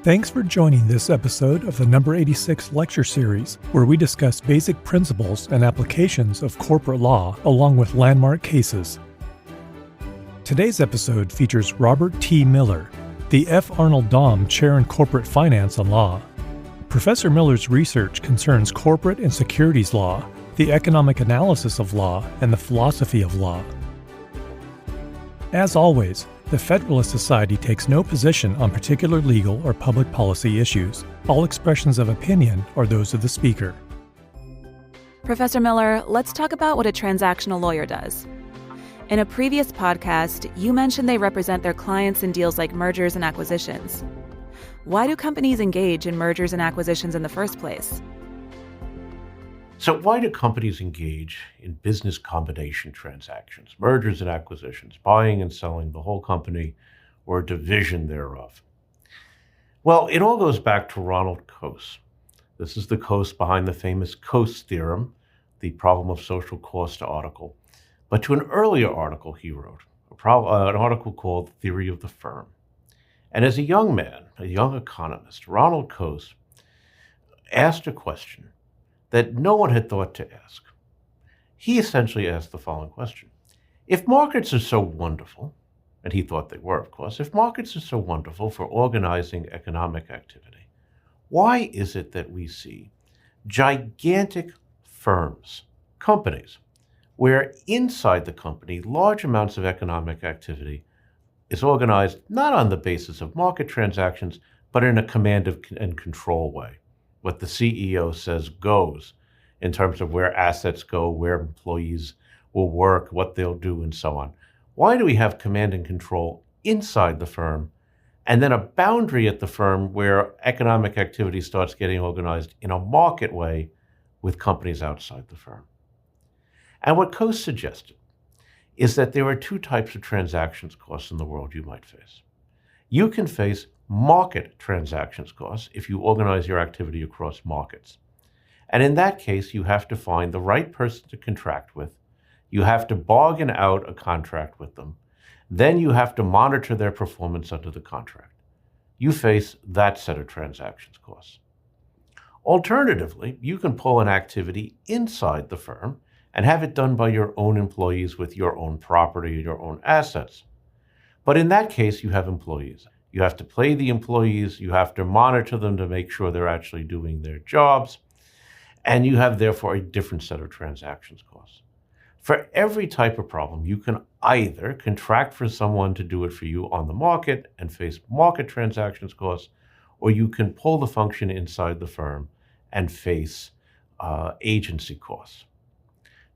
Thanks for joining this episode of the number 86 lecture series, where we discuss basic principles and applications of corporate law along with landmark cases. Today's episode features Robert T. Miller, the F. Arnold Dahm Chair in Corporate Finance and Law. Professor Miller's research concerns corporate and securities law, the economic analysis of law, and the philosophy of law. As always, the Federalist Society takes no position on particular legal or public policy issues. All expressions of opinion are those of the speaker. Professor Miller, let's talk about what a transactional lawyer does. In a previous podcast, you mentioned they represent their clients in deals like mergers and acquisitions. Why do companies engage in mergers and acquisitions in the first place? So why do companies engage in business combination transactions, mergers and acquisitions, buying and selling the whole company or a division thereof? Well, it all goes back to Ronald Coase. This is the Coase behind the famous Coase theorem, the problem of social cost article, but to an earlier article he wrote, an article called Theory of the Firm. And as a young man, a young economist, Ronald Coase asked a question that no one had thought to ask. He essentially asked the following question. If markets are so wonderful, and he thought they were, of course, if markets are so wonderful for organizing economic activity, why is it that we see gigantic firms, companies, where inside the company, large amounts of economic activity is organized not on the basis of market transactions, but in a command and control way? What the CEO says goes in terms of where assets go, where employees will work, what they'll do, and so on. Why do we have command and control inside the firm and then a boundary at the firm where economic activity starts getting organized in a market way with companies outside the firm? And what Coase suggested is that there are two types of transactions costs in the world you might face. You can face market transactions costs if you organize your activity across markets. And in that case, you have to find the right person to contract with. You have to bargain out a contract with them. Then you have to monitor their performance under the contract. You face that set of transactions costs. Alternatively, you can pull an activity inside the firm and have it done by your own employees with your own property and your own assets. But in that case, you have employees. You have to pay the employees, you have to monitor them to make sure they're actually doing their jobs, and you have therefore a different set of transactions costs. For every type of problem, you can either contract for someone to do it for you on the market and face market transactions costs, or you can pull the function inside the firm and face agency costs.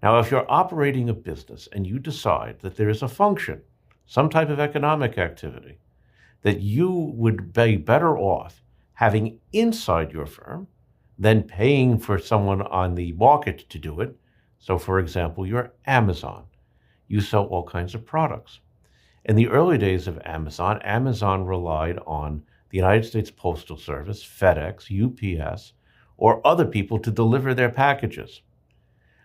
Now, if you're operating a business and you decide that there is a function, some type of economic activity, that you would be better off having inside your firm than paying for someone on the market to do it. So, for example, you're Amazon. You sell all kinds of products. In the early days of Amazon, Amazon relied on the United States Postal Service, FedEx, UPS, or other people to deliver their packages.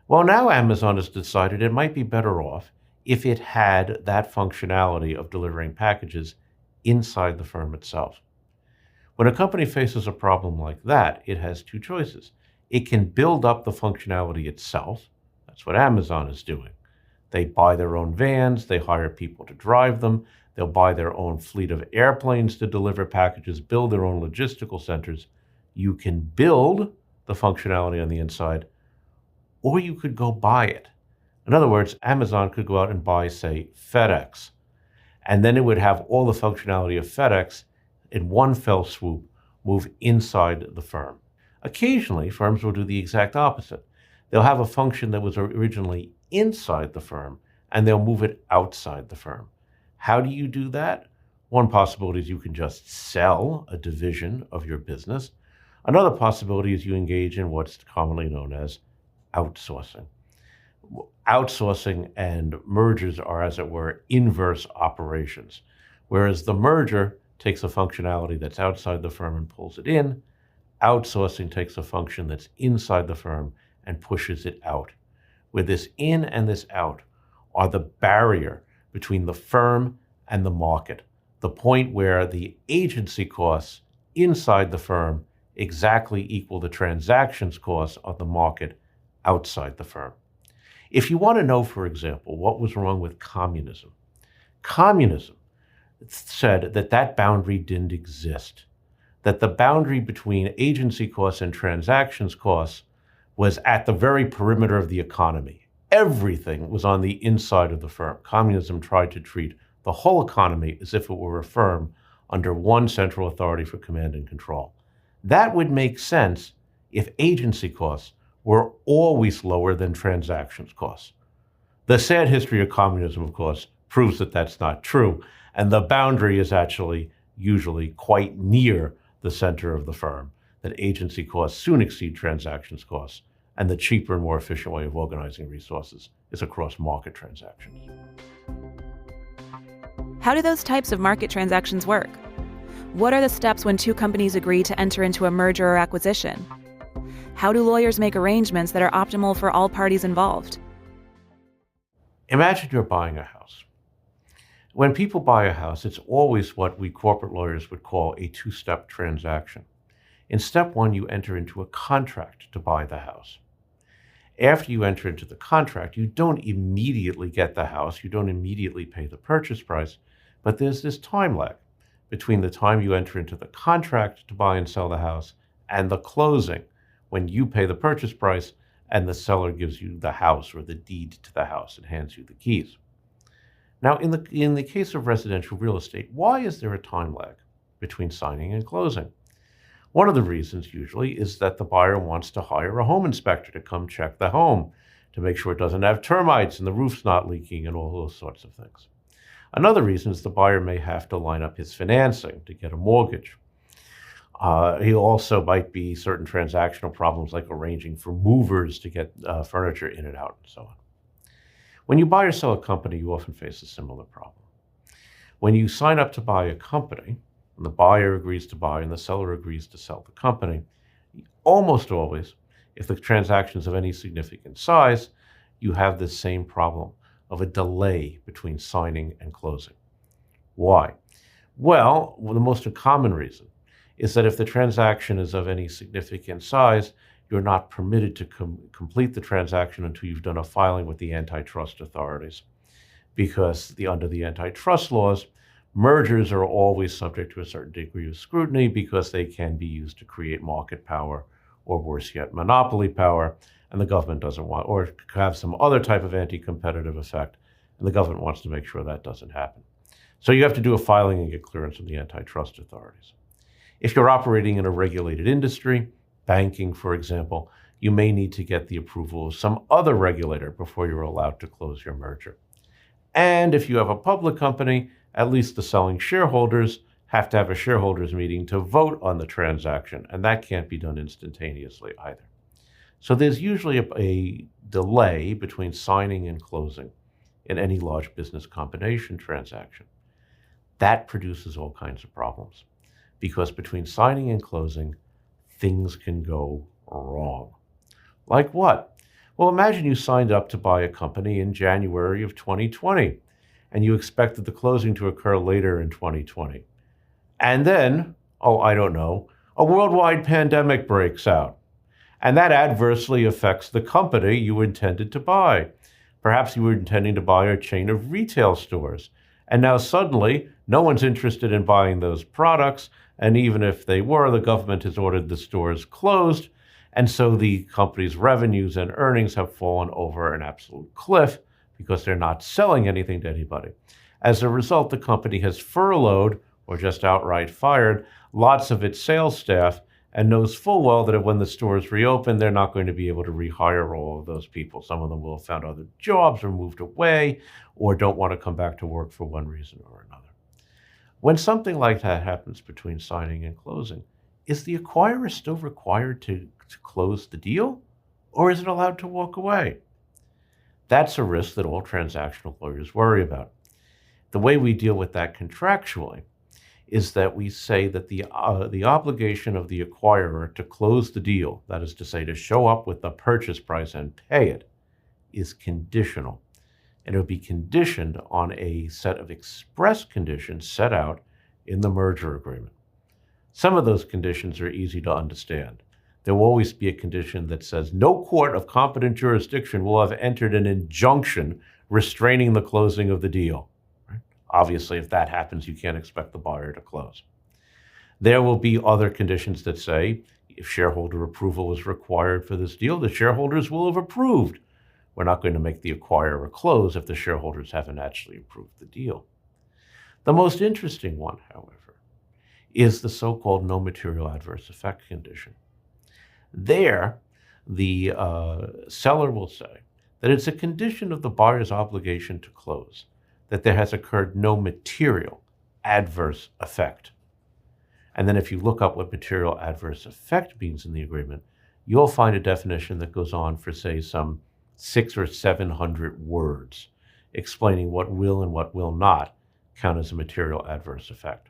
Well, now Amazon has decided it might be better off if it had that functionality of delivering packages inside the firm itself. When a company faces a problem like that, it has two choices. It can build up the functionality itself. That's what Amazon is doing. They buy their own vans, they hire people to drive them, they'll buy their own fleet of airplanes to deliver packages, build their own logistical centers. You can build the functionality on the inside, or you could go buy it. In other words, Amazon could go out and buy, say, FedEx, and then it would have all the functionality of FedEx in one fell swoop move inside the firm. Occasionally, firms will do the exact opposite. They'll have a function that was originally inside the firm, and they'll move it outside the firm. How do you do that? One possibility is you can just sell a division of your business. Another possibility is you engage in what's commonly known as outsourcing. Outsourcing and mergers are, as it were, inverse operations, whereas the merger takes a functionality that's outside the firm and pulls it in. Outsourcing takes a function that's inside the firm and pushes it out. Where this in and this out are the barrier between the firm and the market, the point where the agency costs inside the firm exactly equal the transactions costs of the market outside the firm. If you want to know, for example, what was wrong with communism said that that boundary didn't exist, that the boundary between agency costs and transactions costs was at the very perimeter of the economy. Everything was on the inside of the firm. Communism tried to treat the whole economy as if it were a firm under one central authority for command and control. That would make sense if agency costs were always lower than transactions costs. The sad history of communism, of course, proves that that's not true, and the boundary is actually usually quite near the center of the firm, that agency costs soon exceed transactions costs, and the cheaper and more efficient way of organizing resources is across market transactions. How do those types of market transactions work? What are the steps when two companies agree to enter into a merger or acquisition? How do lawyers make arrangements that are optimal for all parties involved? Imagine you're buying a house. When people buy a house, it's always what we corporate lawyers would call a two-step transaction. In step one, you enter into a contract to buy the house. After you enter into the contract, you don't immediately get the house, you don't immediately pay the purchase price, but there's this time lag between the time you enter into the contract to buy and sell the house and the closing, when you pay the purchase price and the seller gives you the house or the deed to the house and hands you the keys. Now, in the case of residential real estate, why is there a time lag between signing and closing? One of the reasons usually is that the buyer wants to hire a home inspector to come check the home to make sure it doesn't have termites and the roof's not leaking and all those sorts of things. Another reason is the buyer may have to line up his financing to get a mortgage. He also might be certain transactional problems like arranging for movers to get furniture in and out and so on. When you buy or sell a company, you often face a similar problem. When you sign up to buy a company, and the buyer agrees to buy and the seller agrees to sell the company, almost always, if the transaction is of any significant size, you have this same problem of a delay between signing and closing. Why? Well, the most common reason is that if the transaction is of any significant size, you're not permitted to complete the transaction until you've done a filing with the antitrust authorities. Because under the antitrust laws, mergers are always subject to a certain degree of scrutiny because they can be used to create market power, or worse yet, monopoly power, and the government doesn't want, or have some other type of anti-competitive effect, and the government wants to make sure that doesn't happen. So you have to do a filing and get clearance from the antitrust authorities. If you're operating in a regulated industry, banking, for example, you may need to get the approval of some other regulator before you're allowed to close your merger. And if you have a public company, at least the selling shareholders have to have a shareholders meeting to vote on the transaction, and that can't be done instantaneously either. So there's usually a delay between signing and closing in any large business combination transaction. That produces all kinds of problems because between signing and closing, things can go wrong. Like what? Well, imagine you signed up to buy a company in January of 2020, and you expected the closing to occur later in 2020. And then, a worldwide pandemic breaks out. And that adversely affects the company you intended to buy. Perhaps you were intending to buy a chain of retail stores. And now suddenly, no one's interested in buying those products. And even if they were, the government has ordered the stores closed. And so the company's revenues and earnings have fallen over an absolute cliff because they're not selling anything to anybody. As a result, the company has furloughed or just outright fired lots of its sales staff and knows full well that when the stores reopen, they're not going to be able to rehire all of those people. Some of them will have found other jobs or moved away or don't want to come back to work for one reason or another. When something like that happens between signing and closing, is the acquirer still required to close the deal, or is it allowed to walk away? That's a risk that all transactional lawyers worry about. The way we deal with that contractually is that we say that the obligation of the acquirer to close the deal, that is to say, to show up with the purchase price and pay it, is conditional. And it will be conditioned on a set of express conditions set out in the merger agreement. Some of those conditions are easy to understand. There will always be a condition that says no court of competent jurisdiction will have entered an injunction restraining the closing of the deal. Right? Obviously, if that happens, you can't expect the buyer to close. There will be other conditions that say if shareholder approval is required for this deal, the shareholders will have approved. We're not going to make the acquirer close if the shareholders haven't actually approved the deal. The most interesting one, however, is the so-called no material adverse effect condition. There, the seller will say that it's a condition of the buyer's obligation to close that there has occurred no material adverse effect. And then if you look up what material adverse effect means in the agreement, you'll find a definition that goes on for, say, some 600 or 700 words explaining what will and what will not count as a material adverse effect.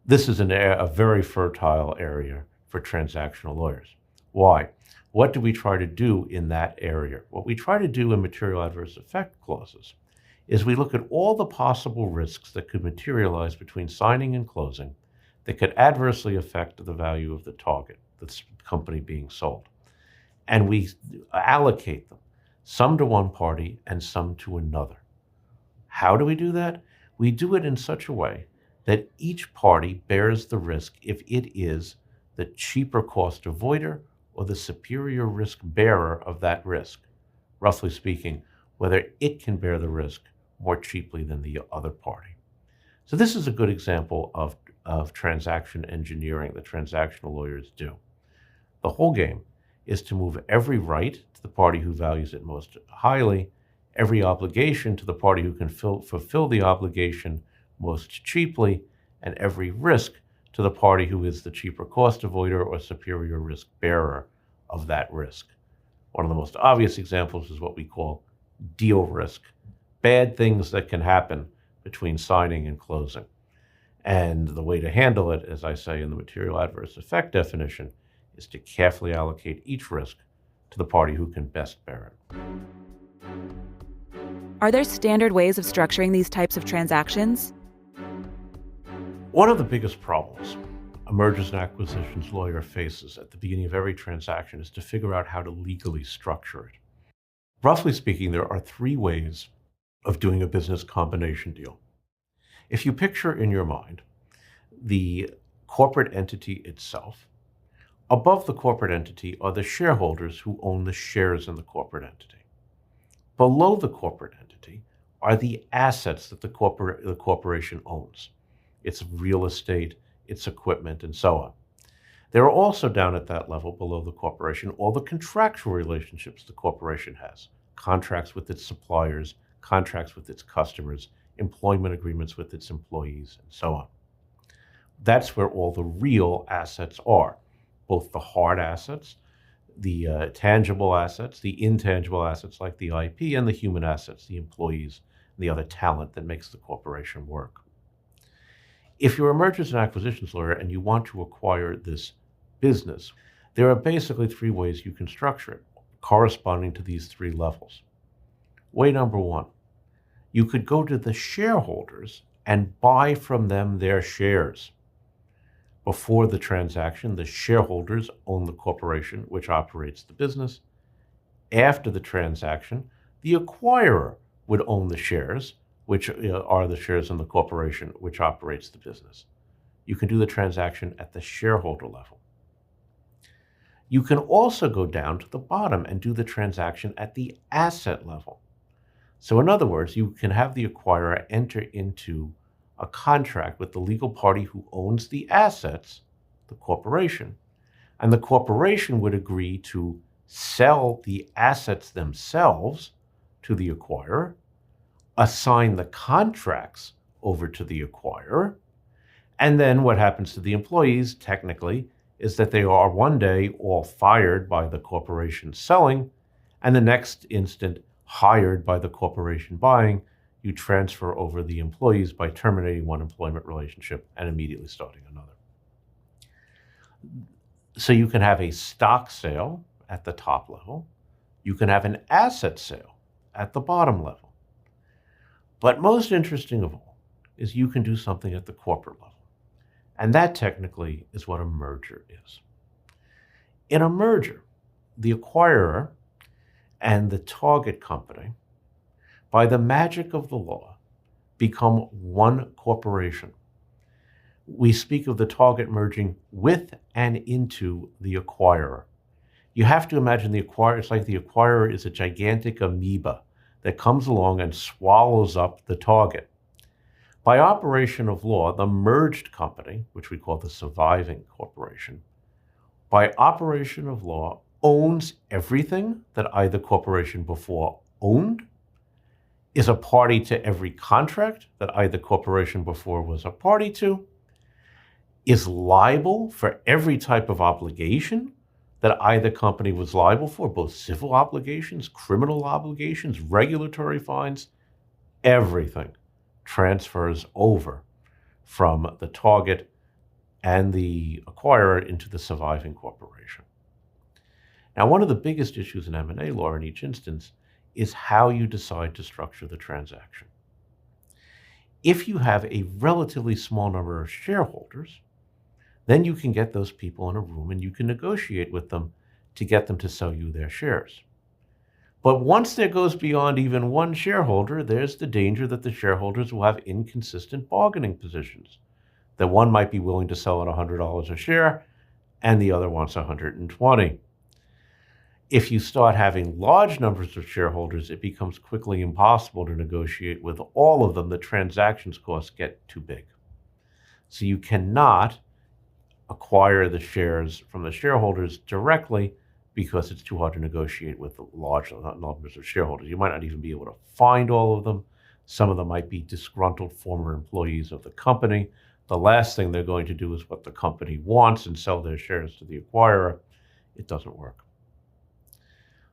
This is a very fertile area for transactional lawyers. Why? What do we try to do in that area? What we try to do in material adverse effect clauses is we look at all the possible risks that could materialize between signing and closing that could adversely affect the value of the target, the company being sold. And we allocate them, some to one party and some to another. How do we do that? We do it in such a way that each party bears the risk if it is the cheaper cost avoider or the superior risk bearer of that risk. Roughly speaking, whether it can bear the risk more cheaply than the other party. So this is a good example of transaction engineering that transactional lawyers do. The whole game is to move every right to the party who values it most highly, every obligation to the party who can fulfill the obligation most cheaply, and every risk to the party who is the cheaper cost avoider or superior risk bearer of that risk. One of the most obvious examples is what we call deal risk, bad things that can happen between signing and closing. And the way to handle it, as I say in the material adverse effect definition, is to carefully allocate each risk to the party who can best bear it. Are there standard ways of structuring these types of transactions? One of the biggest problems a mergers and acquisitions lawyer faces at the beginning of every transaction is to figure out how to legally structure it. Roughly speaking, there are three ways of doing a business combination deal. If you picture in your mind the corporate entity itself, above the corporate entity are the shareholders who own the shares in the corporate entity. Below the corporate entity are the assets that the corporation owns, its real estate, its equipment, and so on. There are also down at that level below the corporation all the contractual relationships the corporation has, contracts with its suppliers, contracts with its customers, employment agreements with its employees, and so on. That's where all the real assets are, both the hard assets, the tangible assets, the intangible assets like the IP, and the human assets, the employees, and the other talent that makes the corporation work. If you're a mergers and acquisitions lawyer and you want to acquire this business, there are basically three ways you can structure it, corresponding to these three levels. Way number one, you could go to the shareholders and buy from them their shares. Before the transaction, the shareholders own the corporation which operates the business. After the transaction, the acquirer would own the shares, which are the shares in the corporation which operates the business. You can do the transaction at the shareholder level. You can also go down to the bottom and do the transaction at the asset level. So in other words, you can have the acquirer enter into a contract with the legal party who owns the assets, the corporation, and the corporation would agree to sell the assets themselves to the acquirer, assign the contracts over to the acquirer, and then what happens to the employees, technically, is that they are one day all fired by the corporation selling, and the next instant hired by the corporation buying. You transfer over the employees by terminating one employment relationship and immediately starting another. So you can have a stock sale at the top level. You can have an asset sale at the bottom level. But most interesting of all is you can do something at the corporate level. And that technically is what a merger is. In a merger, the acquirer and the target company, by the magic of the law, become one corporation. We speak of the target merging with and into the acquirer. You have to imagine the acquirer, it's like the acquirer is a gigantic amoeba that comes along and swallows up the target. By operation of law, the merged company, which we call the surviving corporation, by operation of law, owns everything that either corporation before owned, is a party to every contract that either corporation before was a party to, is liable for every type of obligation that either company was liable for, both civil obligations, criminal obligations, regulatory fines, everything transfers over from the target and the acquirer into the surviving corporation. Now, one of the biggest issues in M&A law in each instance is how you decide to structure the transaction. If you have a relatively small number of shareholders, then you can get those people in a room and you can negotiate with them to get them to sell you their shares. But once there goes beyond even one shareholder, there's the danger that the shareholders will have inconsistent bargaining positions. That one might be willing to sell at $100 a share and the other wants $120. If you start having large numbers of shareholders, it becomes quickly impossible to negotiate with all of them. The transactions costs get too big. So you cannot acquire the shares from the shareholders directly because it's too hard to negotiate with large numbers of shareholders. You might not even be able to find all of them. Some of them might be disgruntled former employees of the company. The last thing they're going to do is what the company wants and sell their shares to the acquirer. It doesn't work.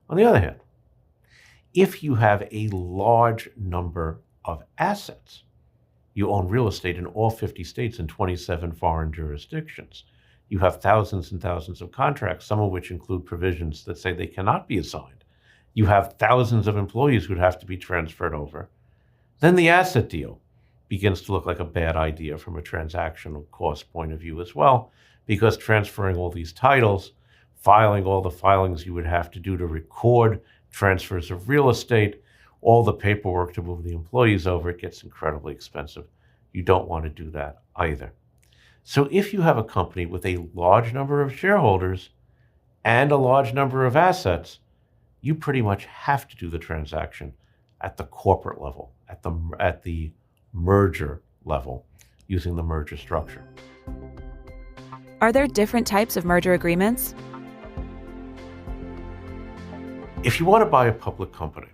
On the other hand, if you have a large number of assets, you own real estate in all 50 states and 27 foreign jurisdictions. You have thousands and thousands of contracts, some of which include provisions that say they cannot be assigned. You have thousands of employees who'd have to be transferred over. Then the asset deal begins to look like a bad idea from a transactional cost point of view as well, because transferring all these titles, filing all the filings you would have to do to record transfers of real estate, all the paperwork to move the employees over, it gets incredibly expensive. You don't want to do that either. So if you have a company with a large number of shareholders and a large number of assets, you pretty much have to do the transaction at the corporate level, at the merger level, using the merger structure. Are there different types of merger agreements? If you want to buy a public company,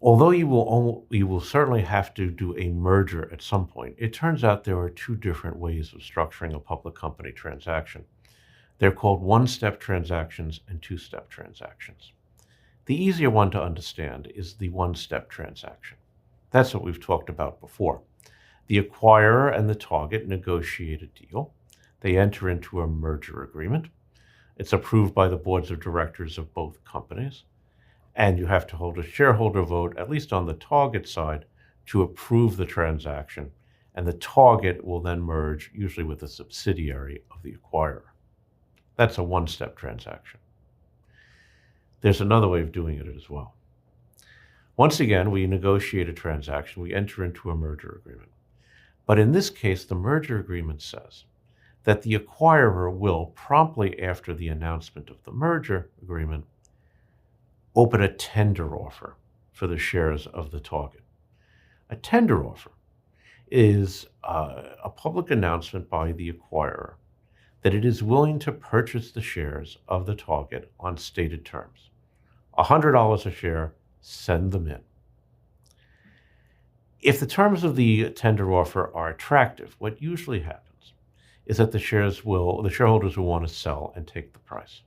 although you will certainly have to do a merger at some point, it turns out there are two different ways of structuring a public company transaction. They're called one-step transactions and two-step transactions. The easier one to understand is the one-step transaction. That's what we've talked about before. The acquirer and the target negotiate a deal. They enter into a merger agreement. It's approved by the boards of directors of both companies. And you have to hold a shareholder vote, at least on the target side, to approve the transaction. And the target will then merge, usually with a subsidiary of the acquirer. That's a one-step transaction. There's another way of doing it as well. Once again, we negotiate a transaction. We enter into a merger agreement. But in this case, the merger agreement says that the acquirer will, promptly after the announcement of the merger agreement, open a tender offer for the shares of the target. A tender offer is a public announcement by the acquirer that it is willing to purchase the shares of the target on stated terms. $100 a share, send them in. If the terms of the tender offer are attractive, what usually happens is that the shareholders will want to sell and take the price.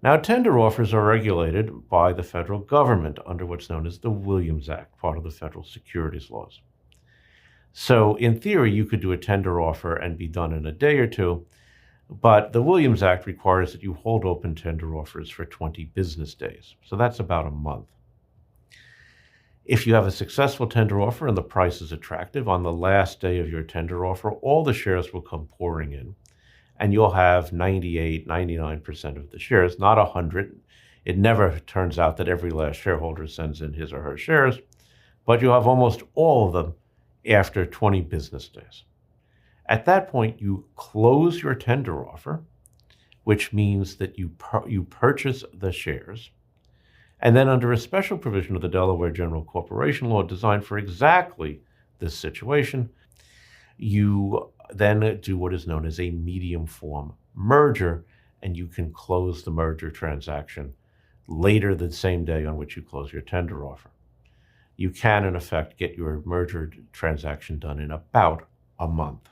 Now, tender offers are regulated by the federal government under what's known as the Williams Act, part of the federal securities laws. So in theory, you could do a tender offer and be done in a day or two, but the Williams Act requires that you hold open tender offers for 20 business days. So that's about a month. If you have a successful tender offer and the price is attractive, on the last day of your tender offer, all the shares will come pouring in, and you'll have 98, 99% of the shares, not 100. It never turns out that every last shareholder sends in his or her shares, but you have almost all of them after 20 business days. At that point, you close your tender offer, which means that you purchase the shares. And then under a special provision of the Delaware General Corporation Law designed for exactly this situation, you then do what is known as a medium form merger, and you can close the merger transaction later the same day on which you close your tender offer. You can, in effect, get your merger transaction done in about a month.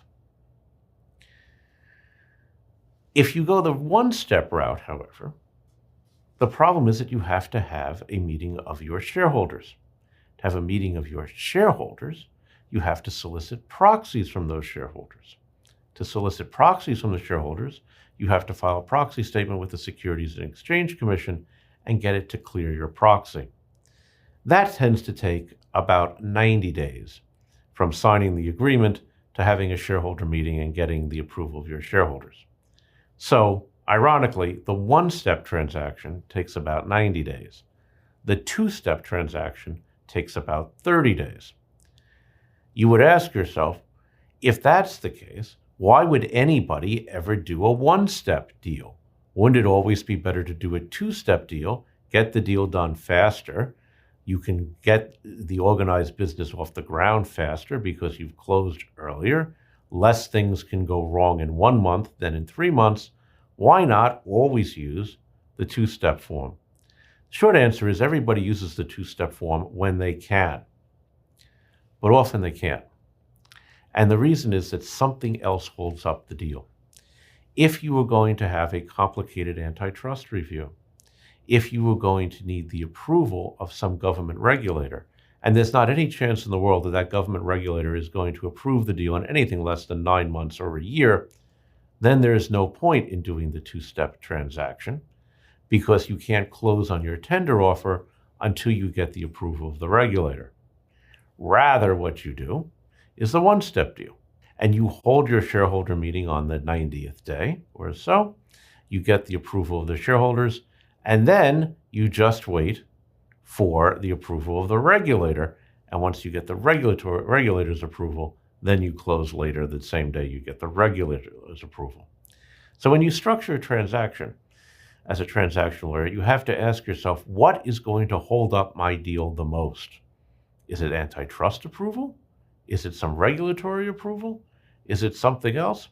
If you go the one-step route, however, the problem is that you have to have a meeting of your shareholders. To have a meeting of your shareholders, you have to solicit proxies from those shareholders. To solicit proxies from the shareholders, you have to file a proxy statement with the Securities and Exchange Commission and get it to clear your proxy. That tends to take about 90 days from signing the agreement to having a shareholder meeting and getting the approval of your shareholders. So, ironically, the one-step transaction takes about 90 days. The two-step transaction takes about 30 days. You would ask yourself, if that's the case, why would anybody ever do a one-step deal? Wouldn't it always be better to do a two-step deal, get the deal done faster? You can get the organized business off the ground faster because you've closed earlier. Less things can go wrong in 1 month than in 3 months. Why not always use the two-step form? Short answer is everybody uses the two-step form when they can, but often they can't. And the reason is that something else holds up the deal. If you were going to have a complicated antitrust review, if you were going to need the approval of some government regulator, and there's not any chance in the world that that government regulator is going to approve the deal in anything less than 9 months or a year, then there is no point in doing the two-step transaction because you can't close on your tender offer until you get the approval of the regulator. Rather, what you do is the one-step deal, and you hold your shareholder meeting on the 90th day or so. You get the approval of the shareholders, and then you just wait for the approval of the regulator. And once you get the regulator's approval, then you close later the same day you get the regulator's approval. So when you structure a transaction as a transactional lawyer, you have to ask yourself, what is going to hold up my deal the most? Is it antitrust approval? Is it some regulatory approval? Is it something else?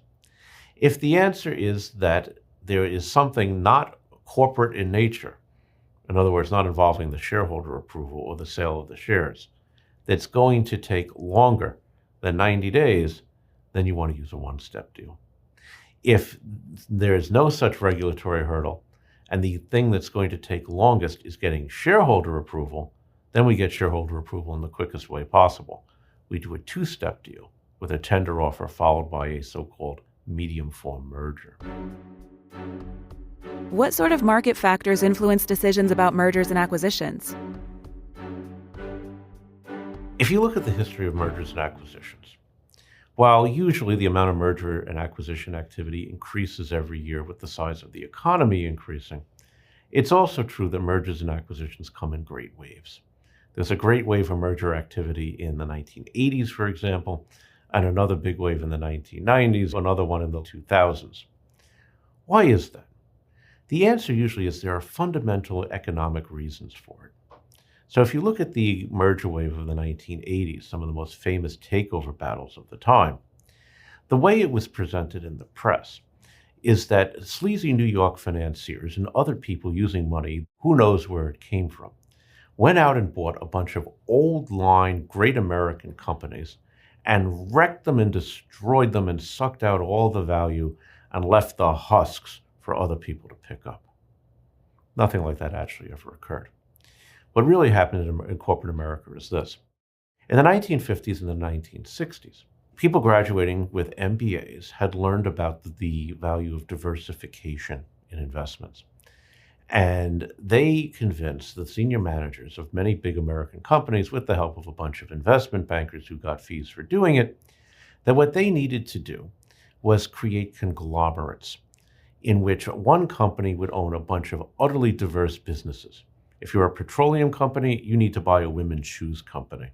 If the answer is that there is something not corporate in nature, in other words, not involving the shareholder approval or the sale of the shares, that's going to take longer than 90 days, then you want to use a one-step deal. If there is no such regulatory hurdle and the thing that's going to take longest is getting shareholder approval, then we get shareholder approval in the quickest way possible. We do a two-step deal with a tender offer followed by a so-called medium form merger. What sort of market factors influence decisions about mergers and acquisitions? If you look at the history of mergers and acquisitions, while usually the amount of merger and acquisition activity increases every year with the size of the economy increasing, it's also true that mergers and acquisitions come in great waves. There's a great wave of merger activity in the 1980s, for example, and another big wave in the 1990s, another one in the 2000s. Why is that? The answer usually is there are fundamental economic reasons for it. So if you look at the merger wave of the 1980s, some of the most famous takeover battles of the time, the way it was presented in the press is that sleazy New York financiers and other people using money, who knows where it came from, went out and bought a bunch of old-line great American companies and wrecked them and destroyed them and sucked out all the value and left the husks for other people to pick up. Nothing like that actually ever occurred. What really happened in corporate America is this. In the 1950s and the 1960s, people graduating with MBAs had learned about the value of diversification in investments. And they convinced the senior managers of many big American companies, with the help of a bunch of investment bankers who got fees for doing it, that what they needed to do was create conglomerates in which one company would own a bunch of utterly diverse businesses. If you're a petroleum company, you need to buy a women's shoes company.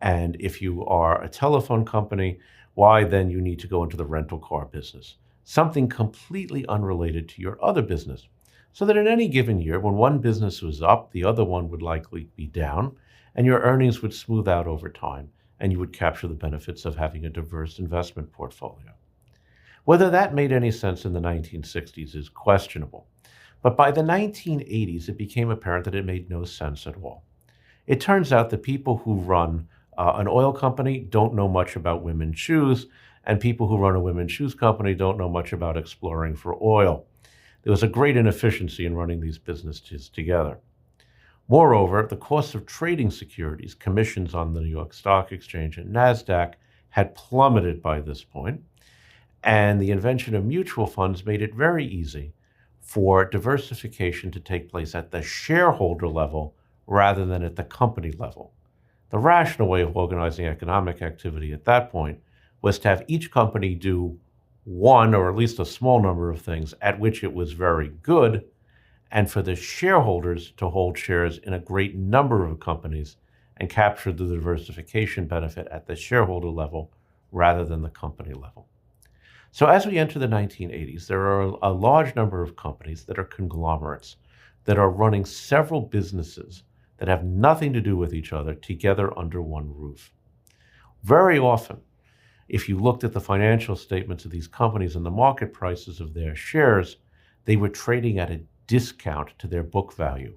And if you are a telephone company, why then you need to go into the rental car business, something completely unrelated to your other business. So that in any given year, when one business was up, the other one would likely be down, and your earnings would smooth out over time, and you would capture the benefits of having a diverse investment portfolio. Whether that made any sense in the 1960s is questionable, but by the 1980s, it became apparent that it made no sense at all. It turns out that people who run an oil company don't know much about women's shoes, and people who run a women's shoes company don't know much about exploring for oil. There was a great inefficiency in running these businesses together. Moreover, the cost of trading securities, commissions on the New York Stock Exchange and NASDAQ, had plummeted by this point, and the invention of mutual funds made it very easy for diversification to take place at the shareholder level rather than at the company level. The rational way of organizing economic activity at that point was to have each company do one or at least a small number of things at which it was very good, and for the shareholders to hold shares in a great number of companies and capture the diversification benefit at the shareholder level rather than the company level. So as we enter the 1980s, there are a large number of companies that are conglomerates that are running several businesses that have nothing to do with each other together under one roof. Very often, if you looked at the financial statements of these companies and the market prices of their shares, they were trading at a discount to their book value.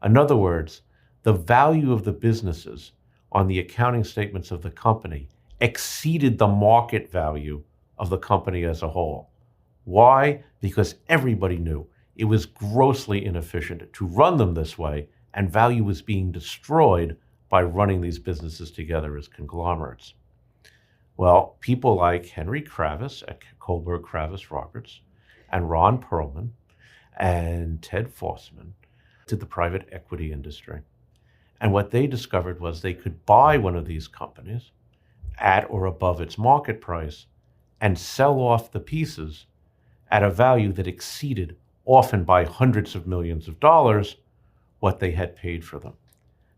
In other words, the value of the businesses on the accounting statements of the company exceeded the market value of the company as a whole. Why? Because everybody knew it was grossly inefficient to run them this way, and value was being destroyed by running these businesses together as conglomerates. Well, people like Henry Kravis at Kohlberg Kravis Roberts and Ron Perlman and Ted Fossman did the private equity industry. And what they discovered was they could buy one of these companies at or above its market price and sell off the pieces at a value that exceeded, often by hundreds of millions of dollars, what they had paid for them.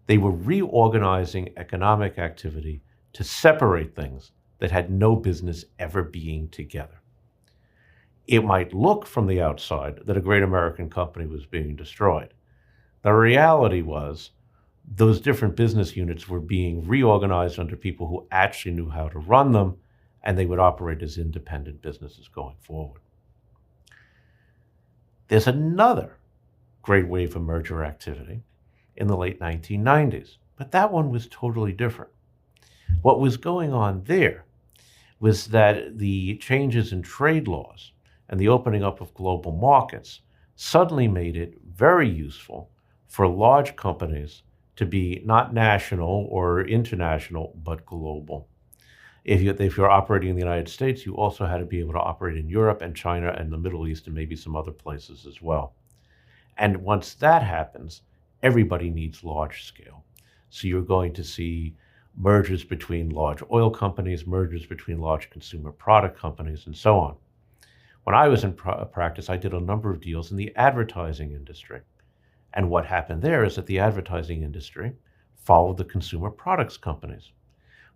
They were reorganizing economic activity to separate things that had no business ever being together. It might look from the outside that a great American company was being destroyed. The reality was those different business units were being reorganized under people who actually knew how to run them, and they would operate as independent businesses going forward. There's another great wave of merger activity in the late 1990s, but that one was totally different. What was going on there was that the changes in trade laws and the opening up of global markets suddenly made it very useful for large companies to be not national or international, but global. If you're operating in the United States, you also had to be able to operate in Europe and China and the Middle East and maybe some other places as well. And once that happens, everybody needs large scale. So you're going to see mergers between large oil companies, mergers between large consumer product companies, and so on. When I was in practice, I did a number of deals in the advertising industry. And what happened there is that the advertising industry followed the consumer products companies.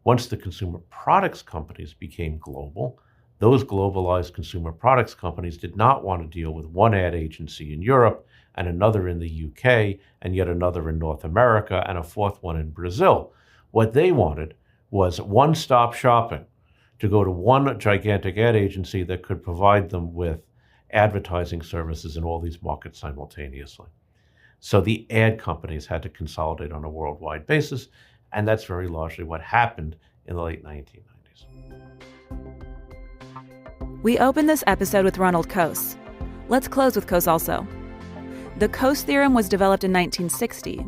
Once the consumer products companies became global, those globalized consumer products companies did not want to deal with one ad agency in Europe and another in the UK and yet another in North America and a fourth one in Brazil. What they wanted was one-stop shopping, to go to one gigantic ad agency that could provide them with advertising services in all these markets simultaneously. So the ad companies had to consolidate on a worldwide basis, and that's very largely what happened in the late 1990s. We opened this episode with Ronald Coase. Let's close with Coase also. The Coase theorem was developed in 1960,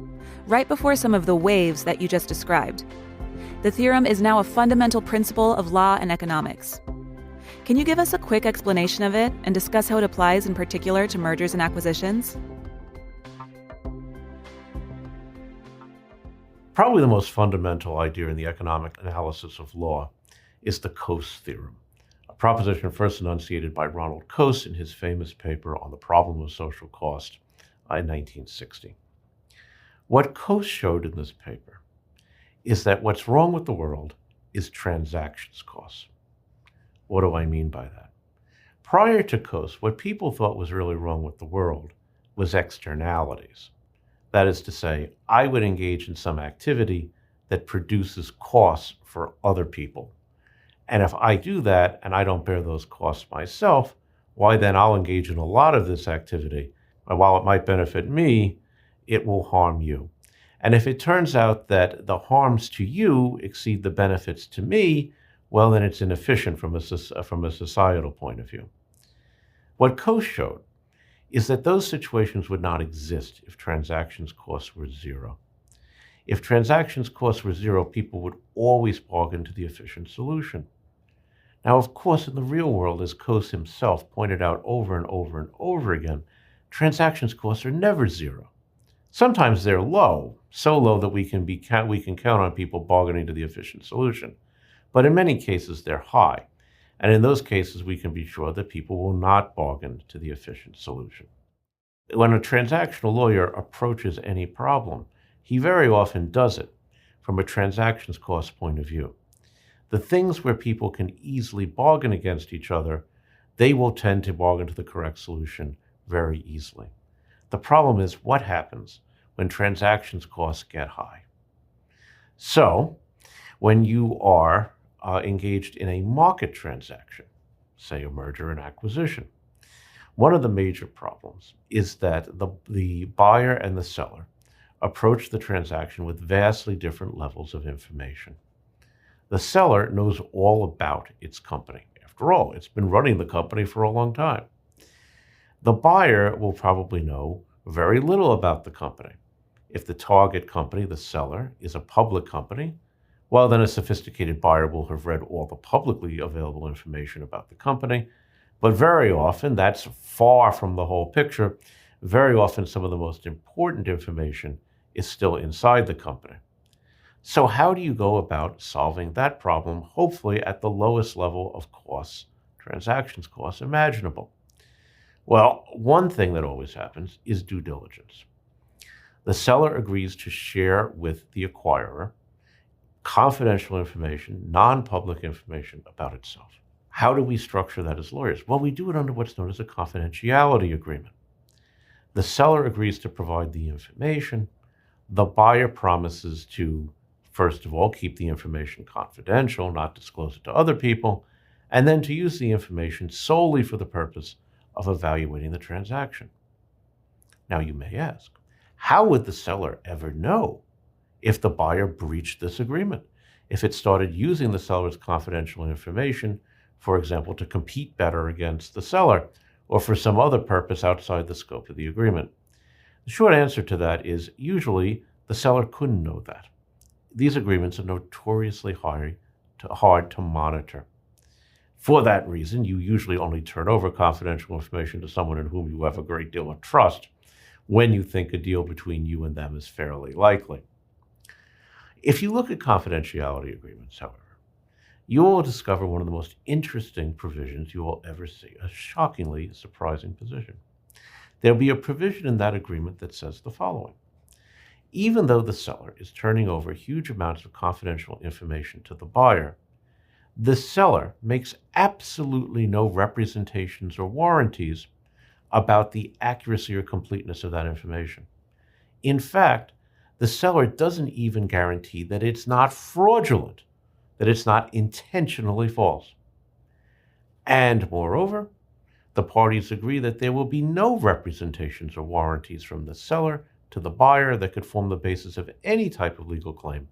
right before some of the waves that you just described. The theorem is now a fundamental principle of law and economics. Can you give us a quick explanation of it and discuss how it applies in particular to mergers and acquisitions? Probably the most fundamental idea in the economic analysis of law is the Coase theorem, a proposition first enunciated by Ronald Coase in his famous paper on the problem of social cost in 1960. What Coase showed in this paper is that what's wrong with the world is transactions costs. What do I mean by that? Prior to Coase, what people thought was really wrong with the world was externalities. That is to say, I would engage in some activity that produces costs for other people. And if I do that and I don't bear those costs myself, why then I'll engage in a lot of this activity. And while it might benefit me, it will harm you. And if it turns out that the harms to you exceed the benefits to me, well, then it's inefficient from a societal point of view. What Coase showed is that those situations would not exist if transactions costs were zero. If transactions costs were zero, people would always bargain to the efficient solution. Now, of course, in the real world, as Coase himself pointed out over and over and over again, transactions costs are never zero. Sometimes they're low, so low that we can count on people bargaining to the efficient solution. But in many cases, they're high. And in those cases, we can be sure that people will not bargain to the efficient solution. When a transactional lawyer approaches any problem, he very often does it from a transactions cost point of view. The things where people can easily bargain against each other, they will tend to bargain to the correct solution very easily. The problem is what happens when transactions costs get high. So, when you are engaged in a market transaction, say a merger and acquisition, one of the major problems is that the buyer and the seller approach the transaction with vastly different levels of information. The seller knows all about its company. After all, it's been running the company for a long time. The buyer will probably know very little about the company. If the target company, the seller, is a public company, well, then a sophisticated buyer will have read all the publicly available information about the company. But very often, that's far from the whole picture. Very often, some of the most important information is still inside the company. So how do you go about solving that problem, hopefully at the lowest level of costs, transactions costs, imaginable? Well, one thing that always happens is due diligence. The seller agrees to share with the acquirer confidential information, non-public information about itself. How do we structure that as lawyers? Well, we do it under what's known as a confidentiality agreement. The seller agrees to provide the information. The buyer promises to, first of all, keep the information confidential, not disclose it to other people, and then to use the information solely for the purpose of evaluating the transaction. Now, you may ask, how would the seller ever know if the buyer breached this agreement? If it started using the seller's confidential information, for example, to compete better against the seller, or for some other purpose outside the scope of the agreement? The short answer to that is usually the seller couldn't know that. These agreements are notoriously hard to monitor. For that reason, you usually only turn over confidential information to someone in whom you have a great deal of trust when you think a deal between you and them is fairly likely. If you look at confidentiality agreements, however, you will discover one of the most interesting provisions you will ever see, a shockingly surprising position. There'll be a provision in that agreement that says the following: even though the seller is turning over huge amounts of confidential information to the buyer, the seller makes absolutely no representations or warranties about the accuracy or completeness of that information. In fact, the seller doesn't even guarantee that it's not fraudulent, that it's not intentionally false. And moreover, the parties agree that there will be no representations or warranties from the seller to the buyer that could form the basis of any type of legal claim,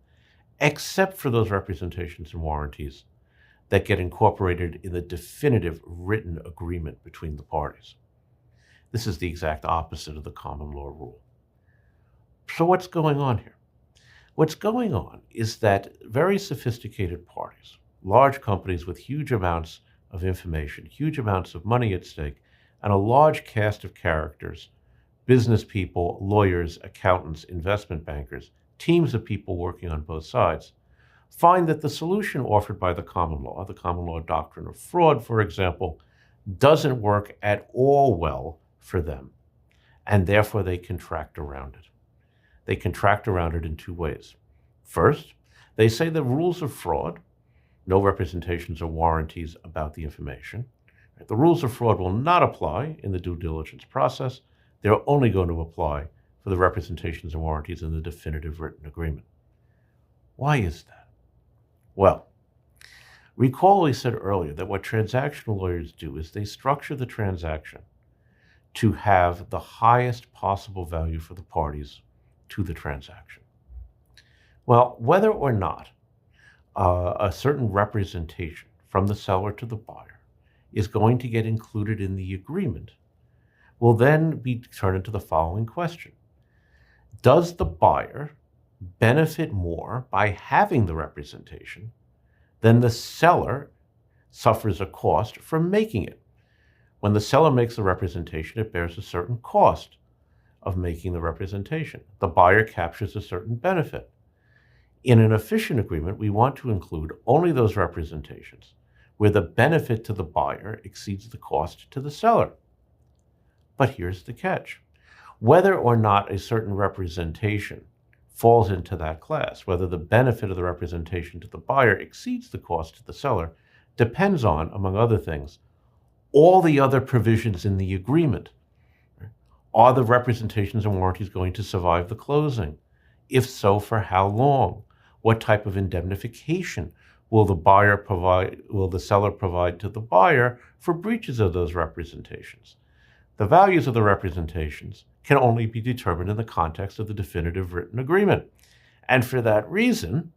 except for those representations and warranties that get incorporated in the definitive written agreement between the parties. This is the exact opposite of the common law rule. So what's going on here? What's going on is that very sophisticated parties, large companies with huge amounts of information, huge amounts of money at stake, and a large cast of characters, business people, lawyers, accountants, investment bankers, teams of people working on both sides, find that the solution offered by the common law doctrine of fraud, for example, doesn't work at all well for them, and therefore they contract around it. They contract around it in two ways. First, they say the rules of fraud, no representations or warranties about the information, the rules of fraud will not apply in the due diligence process. They're only going to apply for the representations and warranties in the definitive written agreement. Why is that? Well, recall we said earlier that what transactional lawyers do is they structure the transaction to have the highest possible value for the parties to the transaction. Well, whether or not a certain representation from the seller to the buyer is going to get included in the agreement will then be turned into the following question. Does the buyer benefit more by having the representation than the seller suffers a cost from making it? When the seller makes the representation, it bears a certain cost of making the representation. The buyer captures a certain benefit. In an efficient agreement, we want to include only those representations where the benefit to the buyer exceeds the cost to the seller. But here's the catch. Whether or not a certain representation falls into that class, whether the benefit of the representation to the buyer exceeds the cost to the seller, depends on, among other things, all the other provisions in the agreement. Are the representations and warranties going to survive the closing? If so, for how long? What type of indemnification will the seller provide to the buyer for breaches of those representations? The values of the representations can only be determined in the context of the definitive written agreement. And for that reason,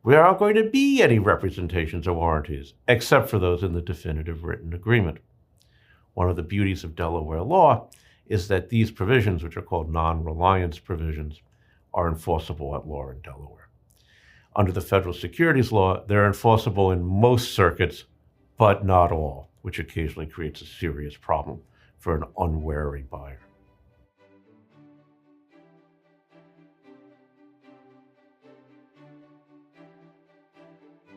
there aren't going to be any representations or warranties, except for those in the definitive written agreement. One of the beauties of Delaware law is that these provisions, which are called non-reliance provisions, are enforceable at law in Delaware. Under the federal securities law, they're enforceable in most circuits, but not all, which occasionally creates a serious problem for an unwary buyer.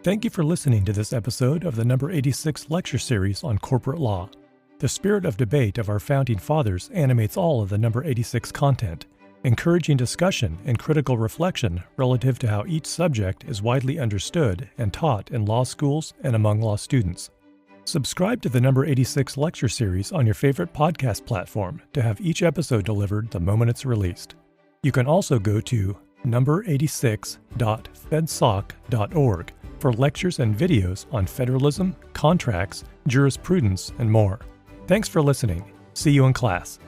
Thank you for listening to this episode of the number 86 lecture series on corporate law. The spirit of debate of our founding fathers animates all of the number 86 content, encouraging discussion and critical reflection relative to how each subject is widely understood and taught in law schools and among law students. Subscribe to the number 86 lecture series on your favorite podcast platform to have each episode delivered the moment it's released. You can also go to number86.fedsoc.org for lectures and videos on federalism, contracts, jurisprudence, and more. Thanks for listening. See you in class.